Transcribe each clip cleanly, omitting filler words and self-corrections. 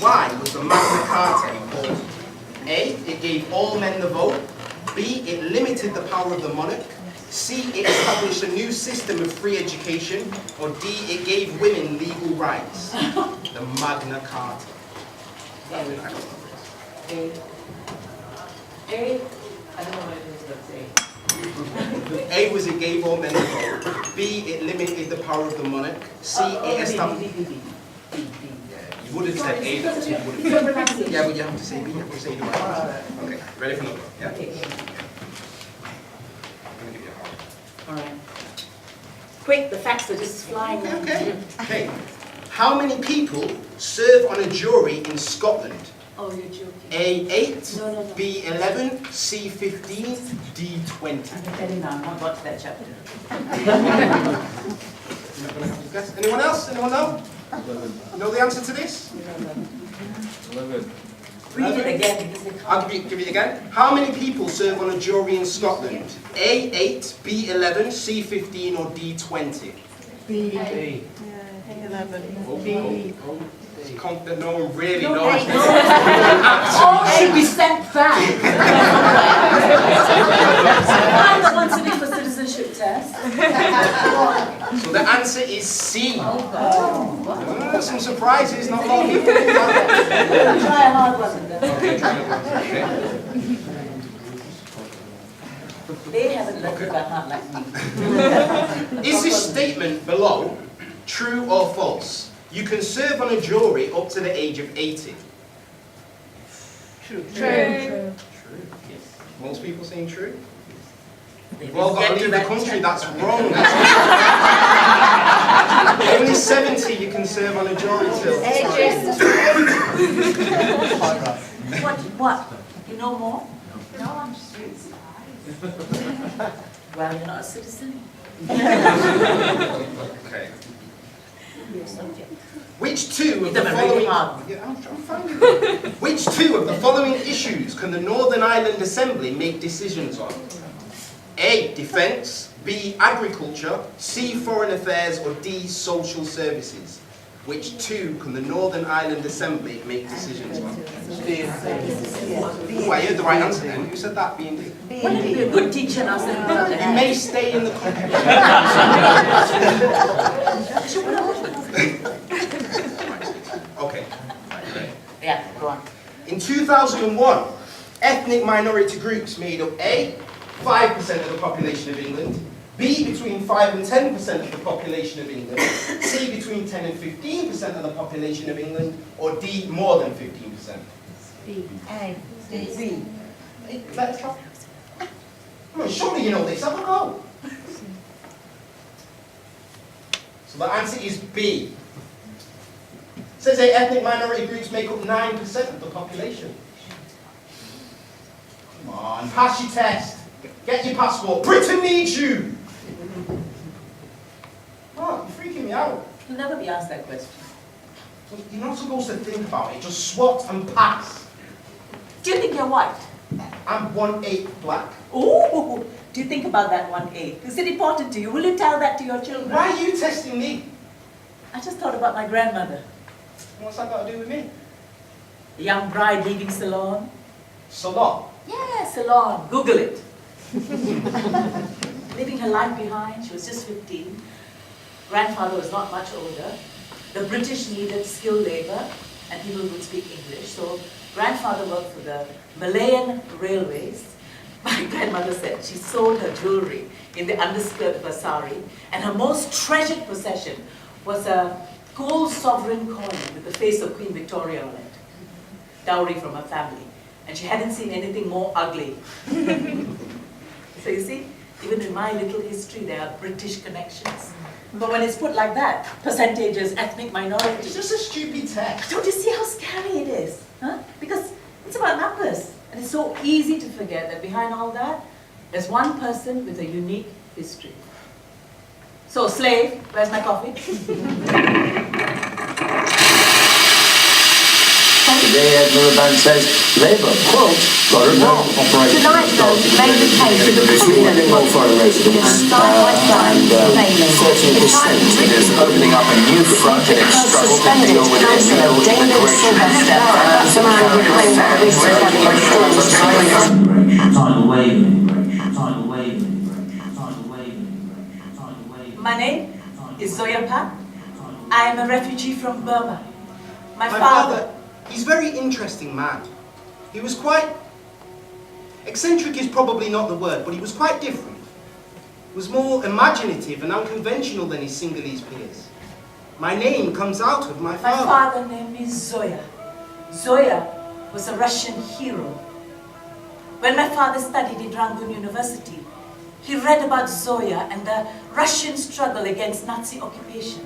Why was the Magna Carta important? A, it gave all men the vote. B, it limited the power of the monarch. C, it established a new system of free education. Or D, it gave women legal rights. The Magna Carta. A. I don't know what it is, but A. A was it gave all men the vote. B, it limited the power of the monarch. C, it established... B. You would have said A, though, so you would have... Yeah, but you have to say B, you have to say the right answer. Okay, ready for number? Yeah? Okay. I'm going to give you a heart. All right. Quick, the facts are just flying. Okay. How many people serve on a jury in Scotland? Oh, you're joking. A, 8, No. B, 11, C, 15, D, 20. I'm telling you now, I'm not got to that chapter. You're not going to have to guess. Anyone else? Anyone know? 11. Know the answer to this? 11. Read it again because they can't. I'll give you it again. How many people serve on a jury in Scotland? A, 8, B, 11, C, 15, or D, 20? B. B. 11. It's confident no one really knows. All should be sent back. I'm the one sitting for citizenship test. So the answer is C. Oh. Some surprises, not a lot of people do that. Try a hard one. They haven't learned it by heart like me. Is this statement below true or false? You can serve on a jury up to the age of 80. True. True. Yes. Most people saying true? They've Well, got to get leave the that country, chapter. that's wrong. Only 70 you can serve on a jury till. What? You know more? No, I'm just really surprised. Well, you're not a citizen. Okay. Which two of the following... Yeah, I'm finding it. Which two of the following issues can the Northern Ireland Assembly make decisions on? A, defence, B, agriculture, C, foreign affairs, or D, social services? Which two can the Northern Ireland Assembly make decisions on? Oh, I heard the right answer then. Who said that? B and D. Wouldn't it be a good teacher and ask them about You that? may stay in the country. Okay. Yeah, go on. In 2001, ethnic minority groups made up A, 5% of the population of England, B, between 5 and 10% of the population of England, C, between 10 and 15% of the population of England, or D, more than 15%. B. A. B. Hey, let's go. Come on, surely you know this. Have a go. So the answer is B. It says that ethnic minority groups make up 9% of the population. Come on, pass your test. Get your passport. Britain needs you. Oh, you're freaking me out. You'll never be asked that question. You're not supposed to think about it. Just swat and pass. Do you think you're white? I'm 1/8 black. Ooh, do you think about that 1/8? Is it important to you? Will you tell that to your children? Why are you testing me? I just thought about my grandmother. What's that got to do with me? A young bride leaving Ceylon. Salon. Yeah, Ceylon. Google it. Leaving her life behind. She was just 15. Grandfather was not much older. The British needed skilled labor and people who could speak English. So grandfather worked for the Malayan Railways. My grandmother said she sold her jewelry in the underskirt of her sari, and her most treasured possession was a gold sovereign coin with the face of Queen Victoria on it. Dowry from her family. And she hadn't seen anything more ugly. So you see, even in my little history, there are British connections. But when it's put like that, percentages, ethnic It's minorities, just a stupid test. don't you see how scary it is? Huh? Because it's about numbers. And it's so easy to forget that behind all that, there's one person with a unique history. So, slave, where's my coffee? Ed Miliband says Labour, quote, got it wrong. Tonight, though, made the case for the 3 million more foreign residents and 30% is opening up a new front in its struggle to deal with illegal immigration. My name is Zoya Pak. I am a refugee from Burma. My My father, father, he's a very interesting man. He was quite... eccentric is probably not the word, but he was quite different. He was more imaginative and unconventional than his Sinhalese peers. My name comes out of my my father. father named me Zoya. Zoya was a Russian hero. When my father studied in Rangoon University, he read about Zoya and the Russian struggle against Nazi occupation.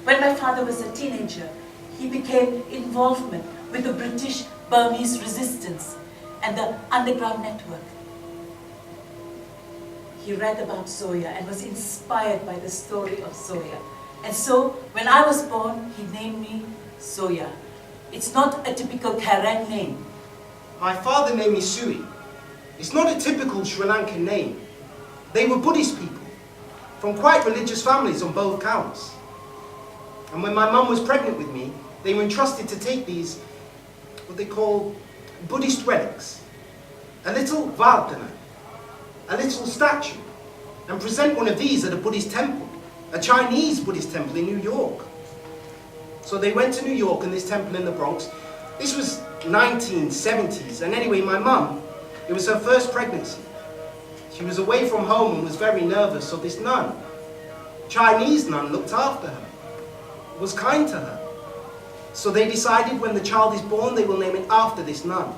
When my father was a teenager, he became involved with the British Burmese resistance and the underground network. He read about Zoya and was inspired by the story of Zoya. And so, when I was born, he named me Zoya. It's not a typical Karen name. My father named me Sui. It's not a typical Sri Lankan name. They were Buddhist people, from quite religious families on both counts. And when my mum was pregnant with me, they were entrusted to take these, what they call Buddhist relics, a little Vardhana, a little statue, and present one of these at a Buddhist temple, a Chinese Buddhist temple in New York. So they went to New York and this temple in the Bronx. This was 1970s, and anyway, my mum, it was her first pregnancy. She was away from home and was very nervous, so this nun, Chinese nun, looked after her, was kind to her. So they decided when the child is born, they will name it after this nun,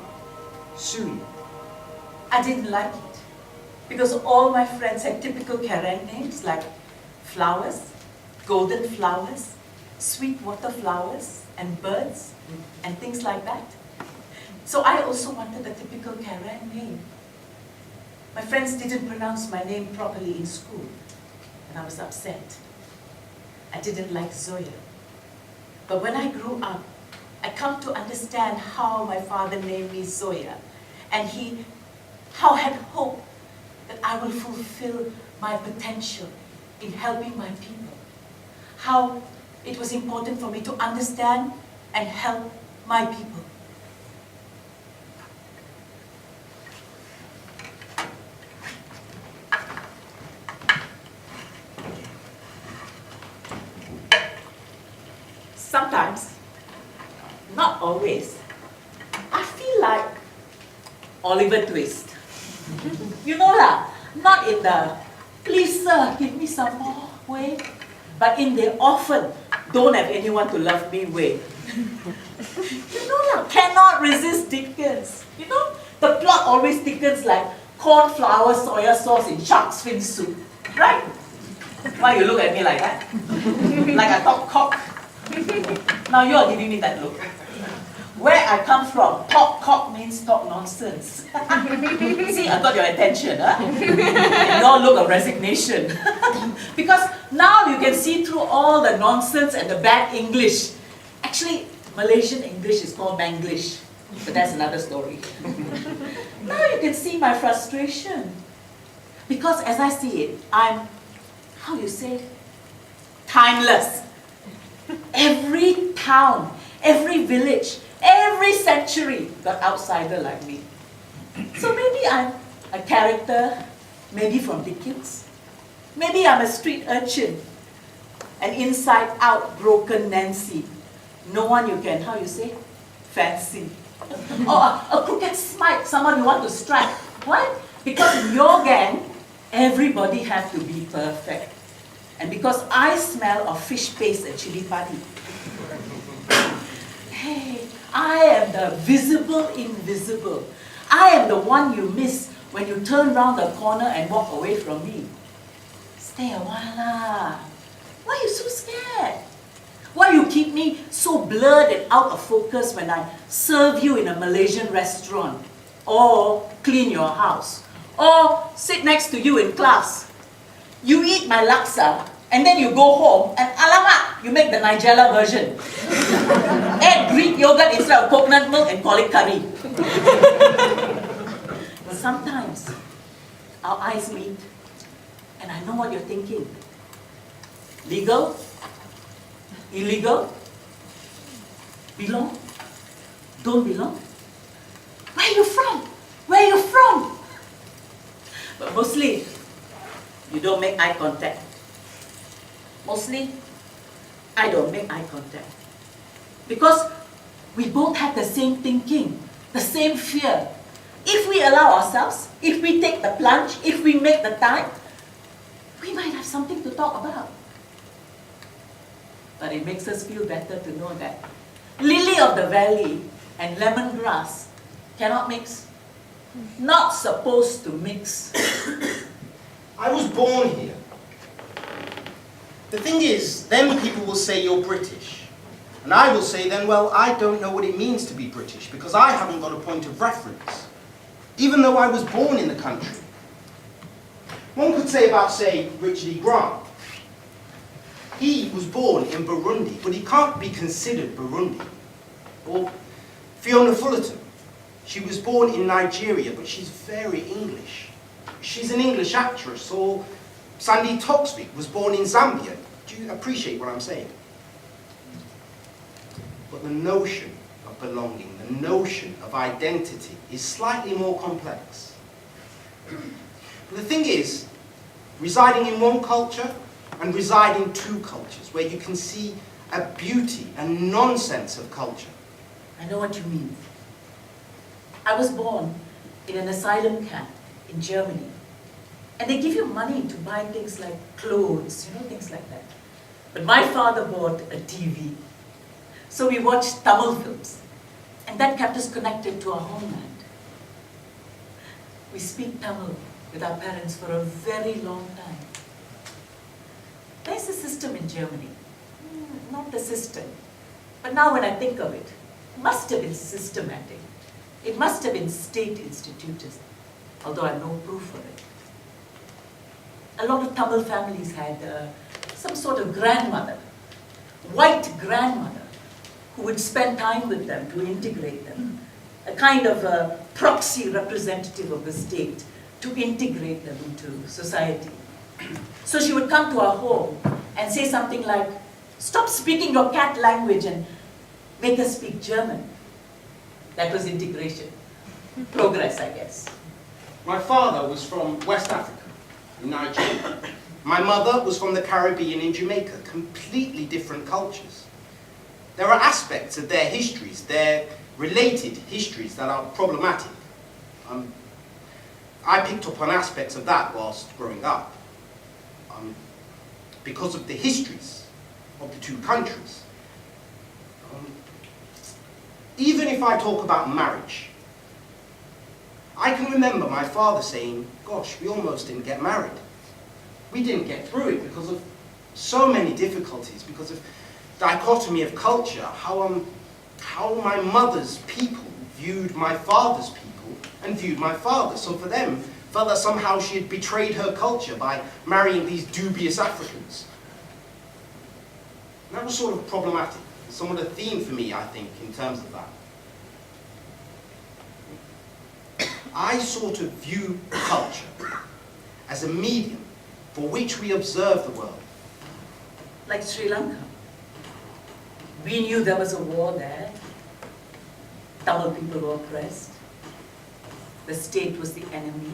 Sui. I didn't like it, because all my friends had typical Karen names like flowers, golden flowers, sweet water flowers, and birds, and things like that. So I also wanted a typical Karen name. My friends didn't pronounce my name properly in school, and I was upset. I didn't like Zoya. But when I grew up, I come to understand how my father named me Zoya, and how had hope that I will fulfill my potential in helping my people. How it was important for me to understand and help my people. Sometimes, not always, I feel like Oliver Twist. You know lah, not in the please sir, give me some more way, but in the often don't have anyone to love me way. You know lah, cannot resist Dickens. You know, the plot always Dickens like corn flour soya sauce in shark's fin soup, right? Why you look at me like that? Like I talk cock. Now you are giving me that look. Where I come from, talk cock means talk nonsense. See, I got your attention, huh? And your look of resignation. Because now you can see through all the nonsense and the bad English. Actually, Malaysian English is called Manglish, but that's another story. Now you can see my frustration. Because as I see it, I'm, how you say, timeless. Every town, every village, every century got outsider like me. So maybe I'm a character, maybe from Dickens. Maybe I'm a street urchin, an inside-out broken Nancy. No one you can, how you say, fancy. Or a crooked smite, someone you want to strike. Why? Because in your gang, everybody has to be perfect. And because I smell of fish paste and chili padi. Hey, I am the visible invisible. I am the one you miss when you turn round the corner and walk away from me. Stay a while lah. Why are you so scared? Why you keep me so blurred and out of focus when I serve you in a Malaysian restaurant? Or clean your house? Or sit next to you in class? You eat my laksa, And then you go home and alamak, you make the Nigella version. Add Greek yogurt instead of coconut milk and call it curry. But sometimes our eyes meet and I know what you're thinking. Legal? Illegal? Belong? Don't belong? Where are you from? Where are you from? But mostly, you don't make eye contact. Mostly, I don't make eye contact. Because we both have the same thinking, the same fear. If we allow ourselves, if we take the plunge, if we make the time, we might have something to talk about. But it makes us feel better to know that lily of the valley and lemongrass cannot mix. Not supposed to mix. I was born here. The thing is, then people will say you're British. And I will say then, well, I don't know what it means to be British because I haven't got a point of reference. Even though I was born in the country. One could say about, say, Richard E. Grant. He was born in Burundi, but he can't be considered Burundi. Or Fiona Fullerton. She was born in Nigeria, but she's very English. She's an English actress. Or Sandy Toksvig was born in Zambia. Do you appreciate what I'm saying? But the notion of belonging, the notion of identity is slightly more complex. But the thing is, residing in one culture and residing in two cultures, where you can see a beauty and nonsense of culture. I know what you mean. I was born in an asylum camp in Germany. And they give you money to buy things like clothes, things like that. But my father bought a TV. So we watched Tamil films. And that kept us connected to our homeland. We speak Tamil with our parents for a very long time. There's a system in Germany. Not the system. But now when I think of it, it must have been systematic. It must have been state-instituted, although I have no proof of it. A lot of Tamil families had some sort of grandmother, white grandmother, who would spend time with them to integrate them. A kind of a proxy representative of the state to integrate them into society. So she would come to our home and say something like, "Stop speaking your cat language and make us speak German." That was integration. Progress, I guess. My father was from West Africa, in Nigeria. My mother was from the Caribbean in Jamaica, completely different cultures. There are aspects of their histories, their related histories, that are problematic. I picked up on aspects of that whilst growing up. Because of the histories of the two countries. Even if I talk about marriage, I can remember my father saying, "Gosh, we almost didn't get married. We didn't get through it because of so many difficulties, because of dichotomy of culture, how my mother's people viewed my father's people and viewed my father. So for them, felt that somehow she had betrayed her culture by marrying these dubious Africans." And that was sort of problematic. Somewhat a theme for me, I think, in terms of that. I sort of view culture as a medium for which we observe the world. Like Sri Lanka. We knew there was a war there. Tamil people were oppressed. The state was the enemy.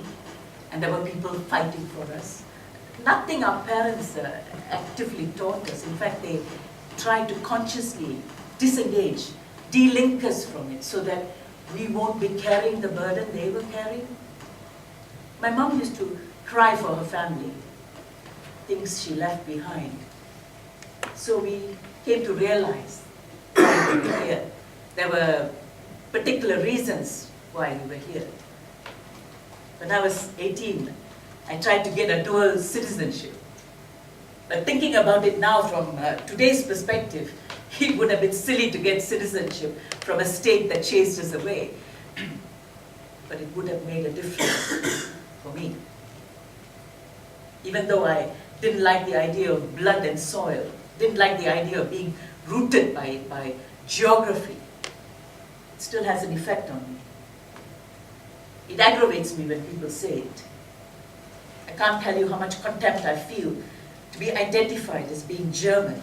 And there were people fighting for us. Nothing our parents actively taught us. In fact, they tried to consciously disengage, de-link us from it so that we won't be carrying the burden they were carrying. My mom used to cry for her family, things she left behind. So we came to realize why we were here. There were particular reasons why we were here. When I was 18, I tried to get a dual citizenship. But thinking about it now from today's perspective, it would have been silly to get citizenship from a state that chased us away. But it would have made a difference for me. Even though I didn't like the idea of blood and soil, didn't like the idea of being rooted by geography. It still has an effect on me. It aggravates me when people say it. I can't tell you how much contempt I feel to be identified as being German.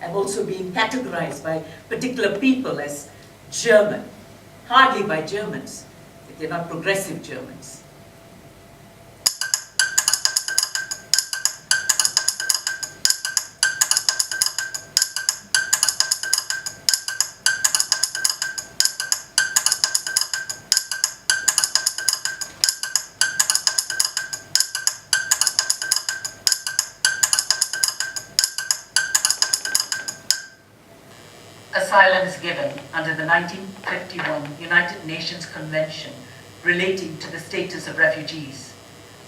I'm also being categorized by particular people as German. Hardly by Germans, if they're not progressive Germans. Asylum is given under the 1951 United Nations Convention relating to the status of refugees.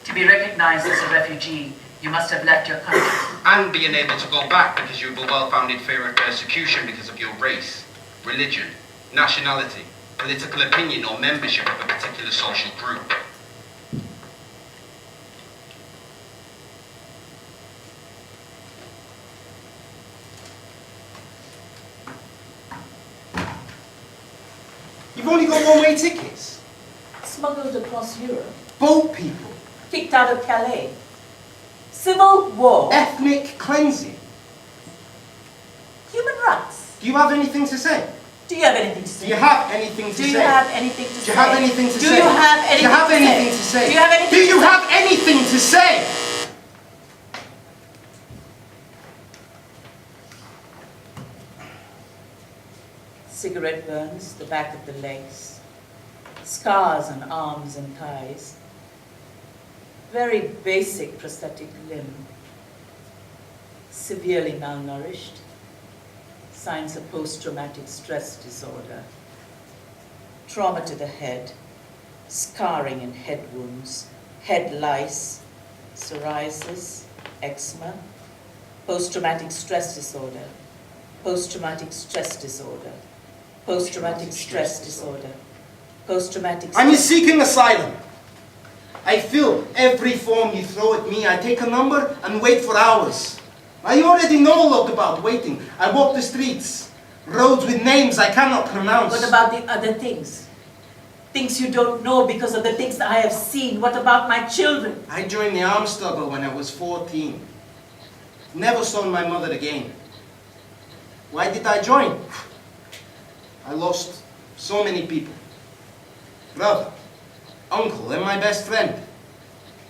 To be recognized as a refugee, you must have left your country. And be unable to go back because you have a well-founded fear of persecution because of your race, religion, nationality, political opinion or membership of a particular social group. You've only got one-way tickets. Smuggled across Europe. Boat people. Kicked out of Calais. Civil war. Ethnic cleansing. Human rights. Do you have anything to say? Do you have anything to say? Do you have anything to say? Do you have anything to say? Do you have anything to say? Do you have anything Do you have to anything to say? say? Do you have anything Do you to have anything to say? Cigarette burns, the back of the legs, scars on arms and thighs, very basic prosthetic limb, severely malnourished, signs of post-traumatic stress disorder, trauma to the head, scarring and head wounds, head lice, psoriasis, eczema, post-traumatic stress disorder, post-traumatic stress disorder, post-traumatic stress disorder, post-traumatic stress. And you're seeking asylum. I fill every form you throw at me. I take a number and wait for hours. I already know a lot about waiting. I walk the streets, roads with names I cannot pronounce. What about the other things? Things you don't know because of the things that I have seen. What about my children? I joined the armed struggle when I was 14. Never saw my mother again. Why did I join? I lost so many people. Brother, uncle, and my best friend.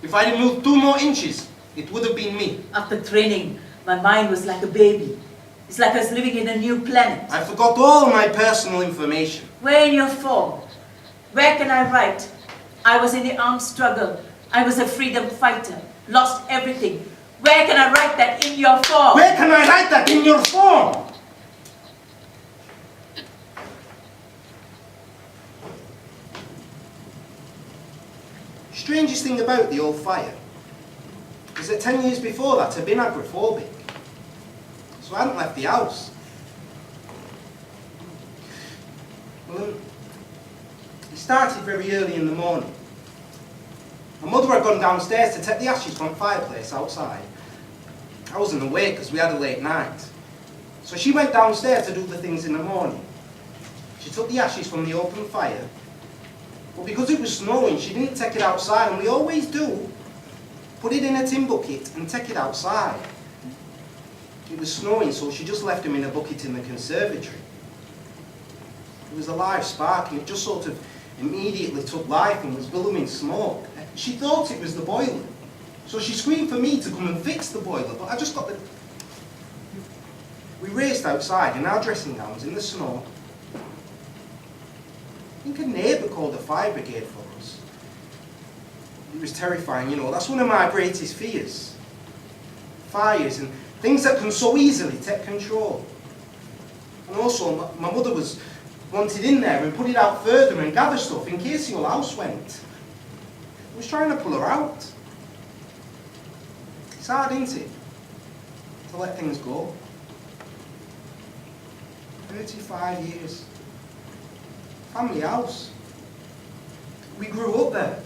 If I didn't move 2 more inches, it would have been me. After training, my mind was like a baby. It's like I was living in a new planet. I forgot all my personal information. Where in your form? Where can I write? I was in the armed struggle. I was a freedom fighter. Lost everything. Where can I write that in your form? Where can I write that in your form? Strangest thing about the old fire is that 10 years before that I'd been agoraphobic. So I hadn't left the house. Well, it started very early in the morning. My mother had gone downstairs to take the ashes from the fireplace outside. I wasn't awake because we had a late night. So she went downstairs to do the things in the morning. She took the ashes from the open fire. But because it was snowing, she didn't take it outside, and we always do. Put it in a tin bucket and take it outside. It was snowing, so she just left them in a bucket in the conservatory. It was a live spark, and it just sort of immediately took life and was billowing smoke. She thought it was the boiler. So she screamed for me to come and fix the boiler, but I just got the... We raced outside in our dressing gowns in the snow. I think a neighbour called the fire brigade for us. It was terrifying, you know, that's one of my greatest fears. Fires and things that can so easily take control. And also, my mother was wanted in there and put it out further and gather stuff in case the whole house went. I was trying to pull her out. It's hard, isn't it? To let things go. 35 years. Family house. We grew up there.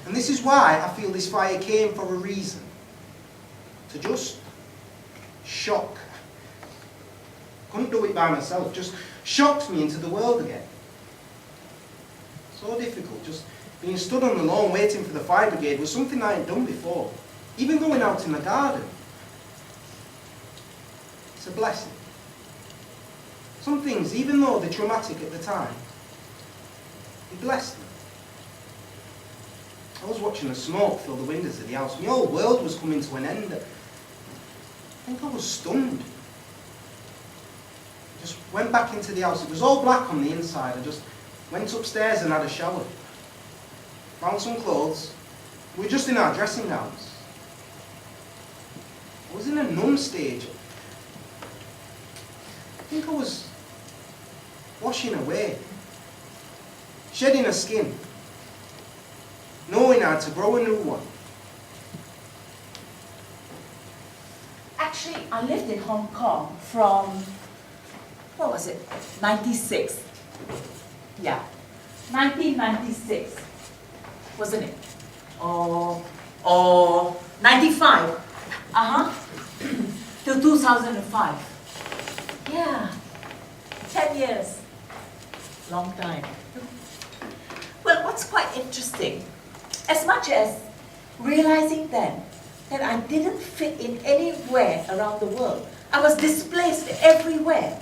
And this is why I feel this fire came for a reason. To just shock. Couldn't do it by myself, just shocked me into the world again. So difficult, just being stood on the lawn waiting for the fire brigade was something I hadn't done before. Even going out in the garden. It's a blessing. Some things, even though they're traumatic at the time, they blessed me. I was watching the smoke fill the windows of the house. My whole world was coming to an end. I think I was stunned. I just went back into the house. It was all black on the inside. I just went upstairs and had a shower. Found some clothes. We were just in our dressing gowns. I was in a numb stage. I think I was washing away. Shedding a skin. Knowing I had to grow a new one. Actually, I lived in Hong Kong from, what was it, 96. Yeah, 1996, wasn't it? Or 95. Till 2005. Yeah, 10 years. Long time. Well, what's quite interesting, as much as realizing then that I didn't fit in anywhere around the world, I was displaced everywhere.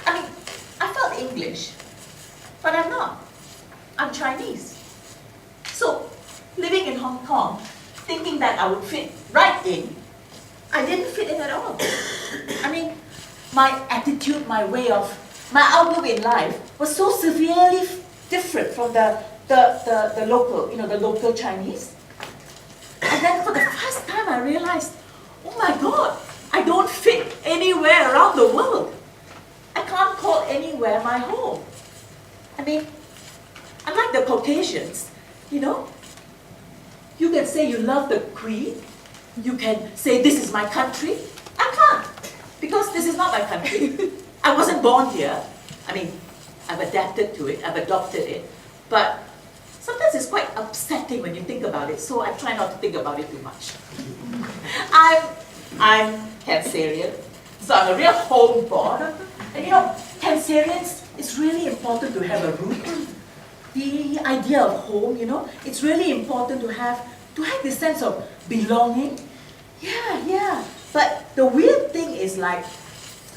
I mean, I felt English, but I'm not. I'm Chinese. So, living in Hong Kong, thinking that I would fit right in, I didn't fit in at all. I mean, my attitude, my way of, my outlook in life was so severely different from the local, the local Chinese. And then for the first time I realized, oh my God, I don't fit anywhere around the world. I can't call anywhere my home. I mean, unlike the Caucasians, you can say you love the Queen, you can say this is my country. I can't, because this is not my country. I wasn't born here. I mean, I've adapted to it, I've adopted it, but sometimes it's quite upsetting when you think about it, so I try not to think about it too much. I'm Cancerian, so I'm a real home-born. And Cancerians, it's really important to have a root. The idea of home, it's really important to have this sense of belonging. Yeah. But the weird thing is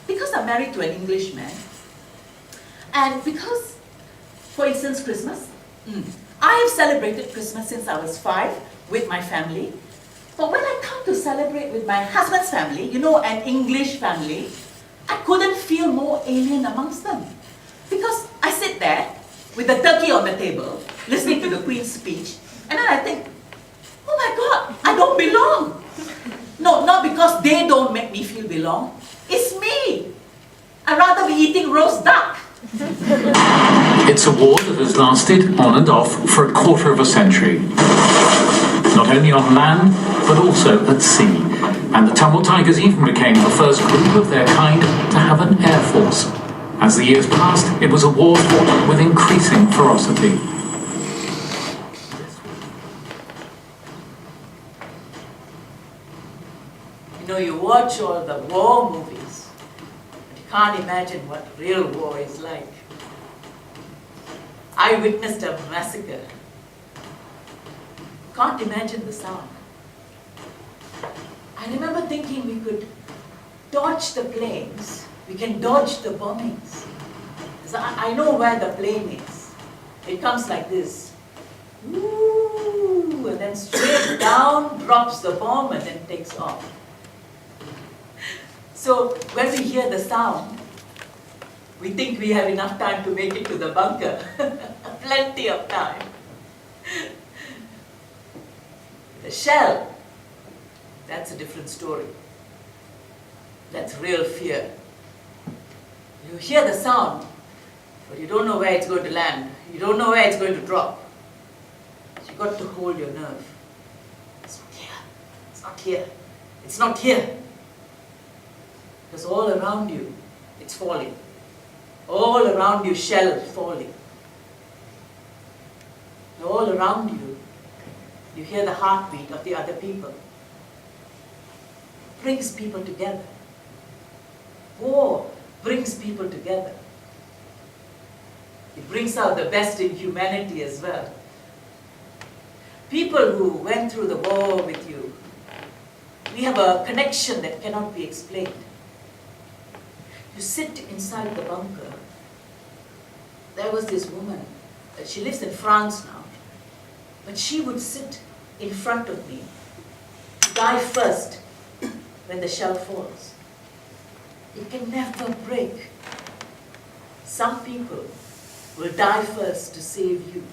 because I'm married to an Englishman, and because, for instance, Christmas, I have celebrated Christmas since I was 5 with my family. But when I come to celebrate with my husband's family, an English family, I couldn't feel more alien amongst them. Because I sit there with the turkey on the table, listening to the Queen's speech, and then I think, oh my God, I don't belong. No, not because they don't make me feel belong. It's me. I'd rather be eating roast duck. It's a war that has lasted on and off for a quarter of a century. Not only on land, but also at sea. And the Tamil Tigers even became the first group of their kind to have an air force. As the years passed, it was a war fought with increasing ferocity. You watch all the war movies, but you can't imagine what real war is like. I witnessed a massacre. Can't imagine the sound. I remember thinking we could dodge the planes, we can dodge the bombings. So I know where the plane is. It comes like this. Ooh, and then straight down drops the bomb and then takes off. So when we hear the sound, we think we have enough time to make it to the bunker. Plenty of time. The shell, that's a different story. That's real fear. You hear the sound, but you don't know where it's going to land. You don't know where it's going to drop. So you've got to hold your nerve. It's not here. It's not here. It's not here. Because all around you, it's falling. All around you, shell falling. All around you, You hear the heartbeat of the other people. Brings people together. War brings people together. It brings out the best in humanity as well. People who went through the war with you, we have a connection that cannot be explained. You sit inside the bunker. There was this woman, she lives in France now, but she would sit in front of me, to die first when the shell falls. It can never break. Some people will die first to save you.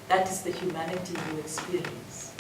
That is the humanity you experience.